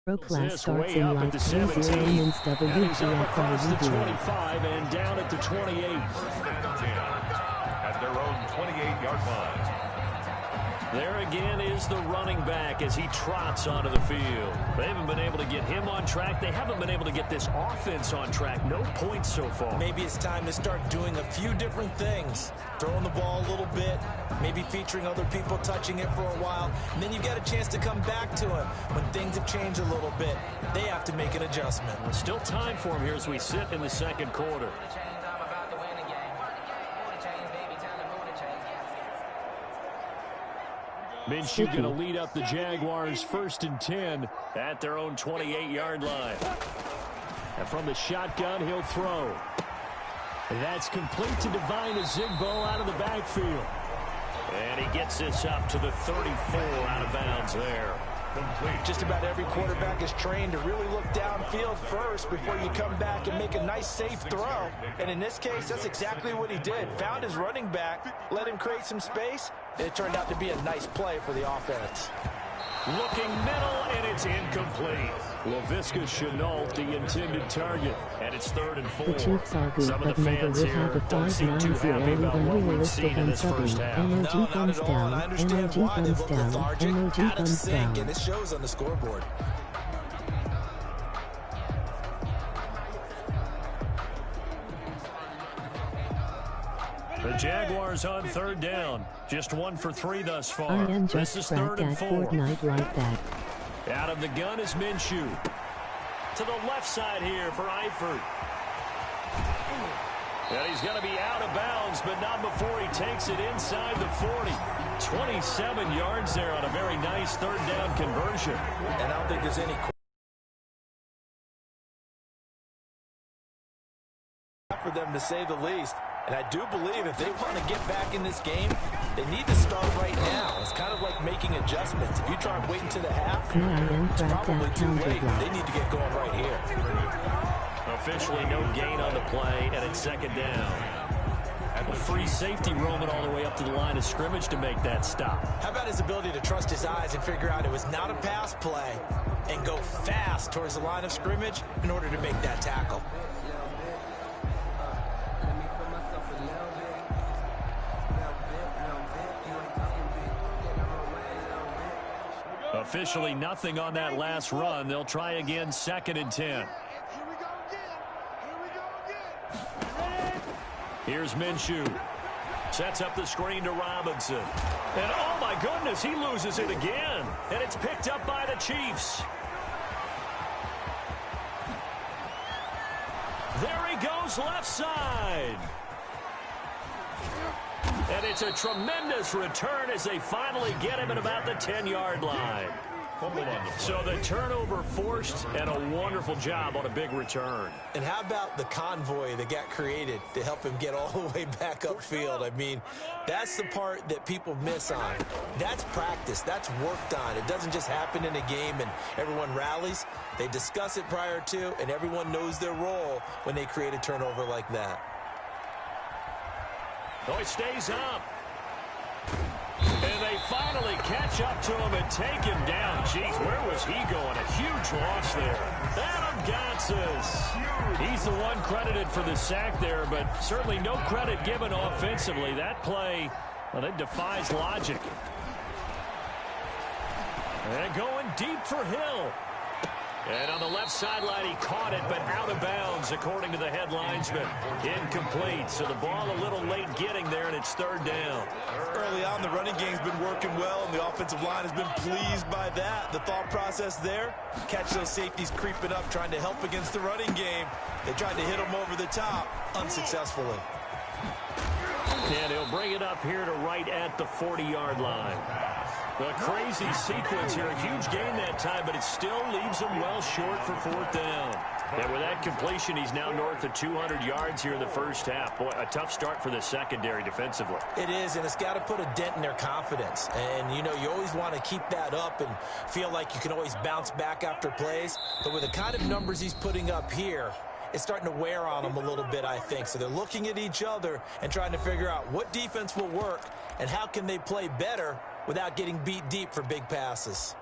Pro class This starts way in up at like the 30 17. wins And he's up across the WTF 25 and down at the 28. First and 10 at their own 28-yard line. There again is the running back as he trots onto the field. They haven't been able to get him on track. They haven't been able to get this offense on track. No points so far. Maybe it's time to start doing a few different things. Throwing the ball a little bit, maybe featuring other people touching it for a while, and then you get a chance to come back to him when things have changed a little bit. They have to make an adjustment. Well, still time for him here as we sit in the second quarter. Minshew going to lead up the Jaguars 1st and 10 at their own 28-yard line. And from the shotgun, he'll throw. And that's complete to Devine Ozigbo out of the backfield. And he gets this up to the 34 out of bounds there. Just about every quarterback is trained to really look downfield first before you come back and make a nice, safe throw. And in this case, that's exactly what he did. Found his running back, let him create some space, and it turned out to be a nice play for the offense. Looking middle, and it's incomplete. Laviska Shenault, the intended target, and it's 3rd and 4. The Chiefs are good, Some of but the never fans would here have a don't seem too happy about what we've seen in this first half. Emoji thumbs down, emoji thumbs down, emoji thumbs down. And it shows on the scoreboard. The Jaguars on 3rd down. Just 1 for 3 thus far. I am This just is 3rd cracked and at 4. Fortnite like that. Out of the gun is Minshew. To the left side here for Eifert. And he's going to be out of bounds, but not before he takes it inside the 40. 27 yards there on a very nice 3rd down conversion. And I don't think there's any for them, to say the least. And I do believe if they want to get back in this game, they need to start right now. It's kind of like making adjustments. If you try waiting to the half, it's probably too late. They need to get going right here. Officially no gain on the play, and it's 2nd down. A free safety roaming all the way up to the line of scrimmage to make that stop. How about his ability to trust his eyes and figure out it was not a pass play and go fast towards the line of scrimmage in order to make that tackle? Officially nothing on that last run. They'll try again 2nd and 10. Here's Minshew. Sets up the screen to Robinson. And oh my goodness, he loses it again. And it's picked up by the Chiefs. There he goes left side. And it's a tremendous return as they finally get him at about the 10-yard line. So the turnover forced, and a wonderful job on a big return. And how about the convoy that got created to help him get all the way back upfield? I mean, that's the part that people miss on. That's practice. That's worked on. It doesn't just happen in a game and everyone rallies. They discuss it prior to, and everyone knows their role when they create a turnover like that. Oh, he stays up. And they finally catch up to him and take him down. Jeez, where was he going? A huge loss there. Adam Gotsis. He's the one credited for the sack there, but certainly no credit given offensively. That play, well, it defies logic. And going deep for Hill. And on the left sideline, he caught it, but out of bounds, according to the head linesman. Incomplete, so the ball a little late getting there, and it's 3rd down. Early on, the running game's been working well, and the offensive line has been pleased by that. The thought process there, catch those safeties creeping up, trying to help against the running game. They tried to hit them over the top, unsuccessfully. And he'll bring it up here to right at the 40-yard line. A crazy sequence here. A huge gain that time, but it still leaves him well short for 4th down. And with that completion, he's now north of 200 yards here in the first half. Boy, a tough start for the secondary defensively. It is, and it's got to put a dent in their confidence. And, you know, you always want to keep that up and feel like you can always bounce back after plays. But with the kind of numbers he's putting up here, it's starting to wear on them a little bit, I think. So they're looking at each other and trying to figure out what defense will work and how can they play better without getting beat deep for big passes.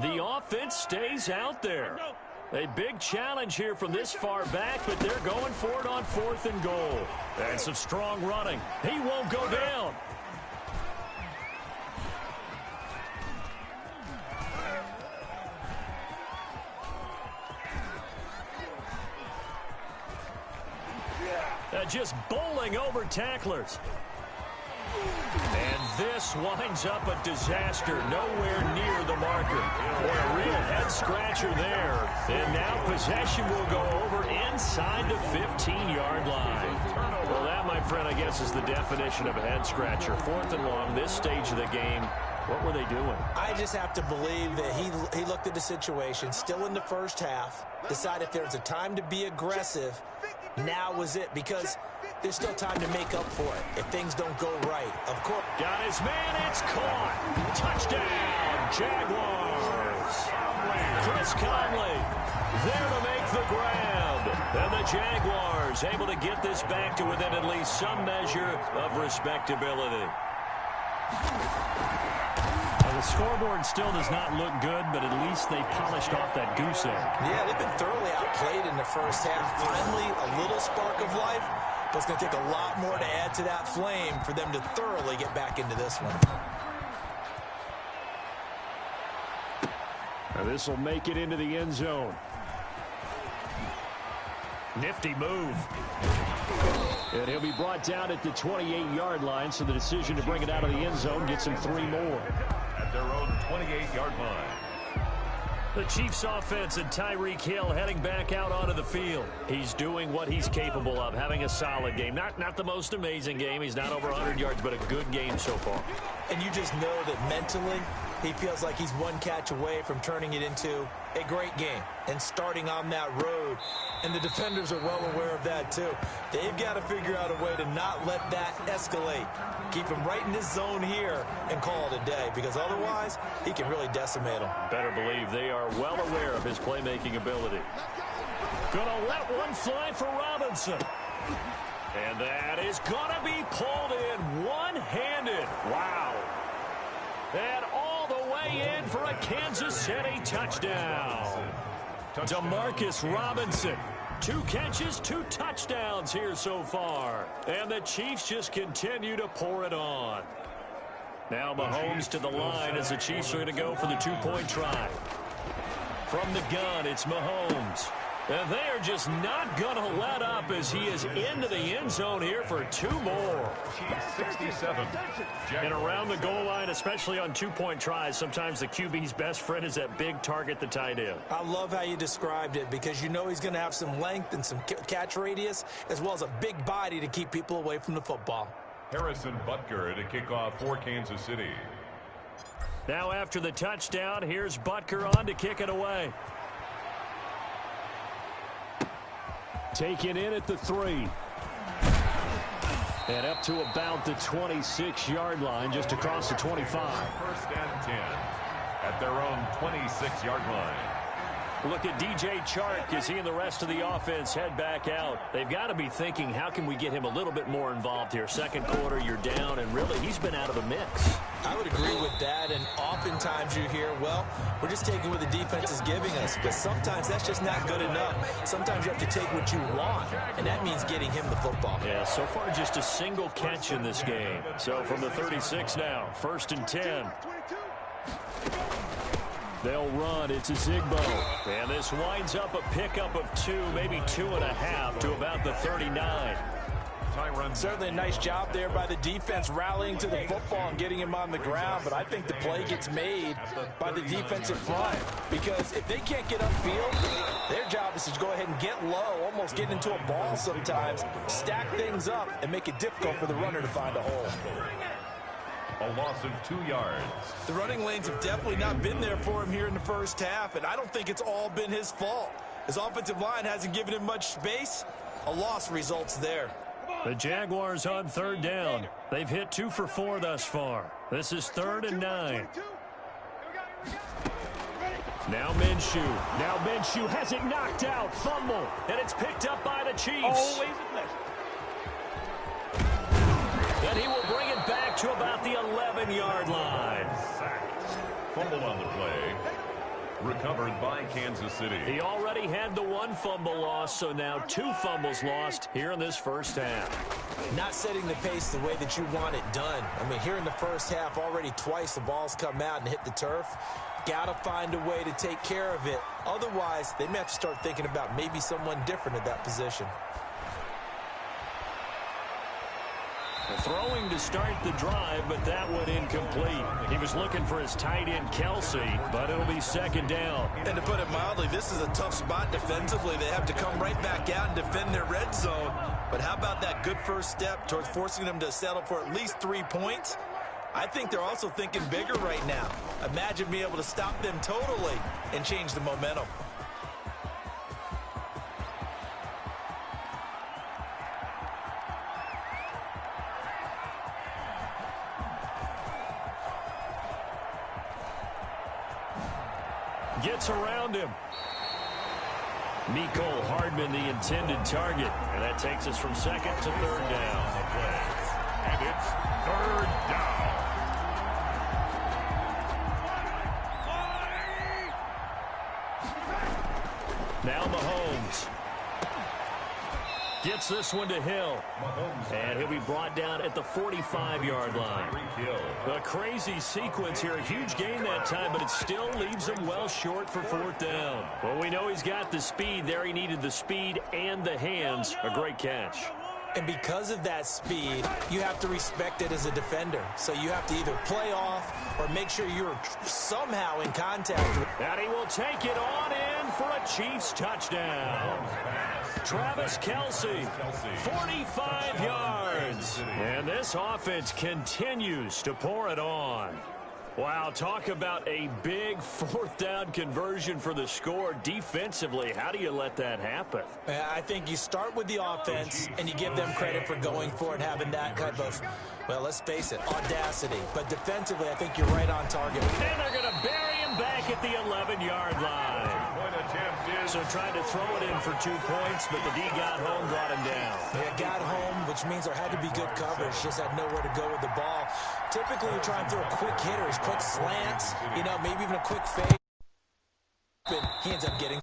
The offense stays out there. A big challenge here from this far back, but they're going for it on 4th and goal. And some strong running. He won't go down. Just bowling over tacklers. And this winds up a disaster, nowhere near the marker. Boy, a real head-scratcher there. And now possession will go over inside the 15-yard line. Well, that, my friend, I guess is the definition of a head-scratcher. 4th and long, this stage of the game. What were they doing? I just have to believe that he looked at the situation, still in the first half, decided if there was a time to be aggressive, now was it, because there's still time to make up for it if things don't go right. Of course. Got his man. It's caught. Touchdown, Jaguars. Chris Conley there to make the grab. And the Jaguars able to get this back to within at least some measure of respectability. The scoreboard still does not look good, but at least they polished off that goose egg. Yeah, they've been thoroughly outplayed in the first half. Finally, a little spark of life, but it's going to take a lot more to add to that flame for them to thoroughly get back into this one. Now this will make it into the end zone. Nifty move. And he'll be brought down at the 28-yard line, so the decision to bring it out of the end zone gets him 3 more. At their own 28-yard line. The Chiefs offense and Tyreek Hill heading back out onto the field. He's doing what he's capable of, having a solid game. Not the most amazing game. He's not over 100 yards, but a good game so far. And you just know that mentally he feels like he's one catch away from turning it into a great game and starting on that road. And the defenders are well aware of that too. They've got to figure out a way to not let that escalate. Keep him right in this zone here and call it a day, because otherwise he can really decimate them. Better believe they are well aware of his playmaking ability. Gonna let one fly for Robinson. And that is gonna be pulled in one-handed. Wow. And all the way in for a Kansas City touchdown. Demarcus Robinson. 2 catches, 2 touchdowns here so far. And the Chiefs just continue to pour it on. Now Mahomes to the line as the Chiefs are going to go for the 2-point try. From the gun, it's Mahomes. And they are just not going to let up as he is into the end zone here for 2 more. 67. And around the goal line, especially on 2-point tries, sometimes the QB's best friend is that big target, the tight end. I love how you described it, because you know he's going to have some length and some catch radius, as well as a big body to keep people away from the football. Harrison Butker to kick off for Kansas City. Now after the touchdown, here's Butker on to kick it away. Taken in at the 3. And up to about the 26-yard line, just across the 25. 1st and 10 at their own 26-yard line. Look at DJ Chark as he and the rest of the offense head back out. They've got to be thinking, how can we get him a little bit more involved here? Second quarter, you're down, and really, he's been out of the mix. I would agree with that, and oftentimes you hear, well, we're just taking what the defense is giving us, but sometimes that's just not good enough. Sometimes you have to take what you want, and that means getting him the football. Yeah, so far just a single catch in this game. So from the 36 now, 1st and 10. They'll run. It's a Zigbo. And this winds up a pickup of 2, maybe 2.5 to about the 39. Certainly a nice job there by the defense rallying to the football and getting him on the ground, but I think the play gets made by the defensive front, because if they can't get upfield, their job is to go ahead and get low, almost get into a ball sometimes, stack things up, and make it difficult for the runner to find a hole. A loss of 2 yards. The running lanes have definitely not been there for him here in the first half, and I don't think it's all been his fault. His offensive line hasn't given him much space. A loss results there. The Jaguars on 3rd down. They've hit 2 for 4 thus far. This is 3rd and 9. Now Minshew. Now Minshew has it knocked out. Fumble. And it's picked up by the Chiefs. Then he will bring it back to about the 11-yard line. Fumble on the play. recovered by Kansas City. He already had the one fumble loss, so now 2 fumbles lost here in this first half. Not setting the pace the way that you want it done. I mean, here in the first half, already twice the ball's come out and hit the turf. Got to find a way to take care of it. Otherwise, they may have to start thinking about maybe someone different at that position. Throwing to start the drive, but that went incomplete. He was looking for his tight end, Kelsey, but it'll be second down. And to put it mildly, this is a tough spot defensively. They have to come right back out and defend their red zone. But how about that good first step towards forcing them to settle for at least 3 points? I think they're also thinking bigger right now. Imagine being able to stop them totally and change the momentum. Gets around him. Mecole Hardman, the intended target. And that takes us from second to third down. And it's third down. Now Mahomes gets this one to Hill. And he'll be brought down at the 45-yard line. A crazy sequence here. A huge gain that time, but it still leaves him well short for fourth down. Well, we know he's got the speed. There he needed the speed and the hands. A great catch. And because of that speed, you have to respect it as a defender. So you have to either play off or make sure you're somehow in contact with. And he will take it on in for a Chiefs touchdown. Travis Kelce, 45 yards. And this offense continues to pour it on. Wow, talk about a big fourth down conversion for the score. Defensively, how do you let that happen? I think you start with the offense and you give them credit for going for it, having that type of, well, let's face it, audacity. But defensively, I think you're right on target. And they're going to bury him back at the 11-yard line. So trying to throw it in for 2 points, but the D got home, brought him down. Yeah, got home, which means there had to be good coverage. Just had nowhere to go with the ball. Typically, we try and throw quick hitters, quick slants, you know, maybe even a quick fade. He ends up getting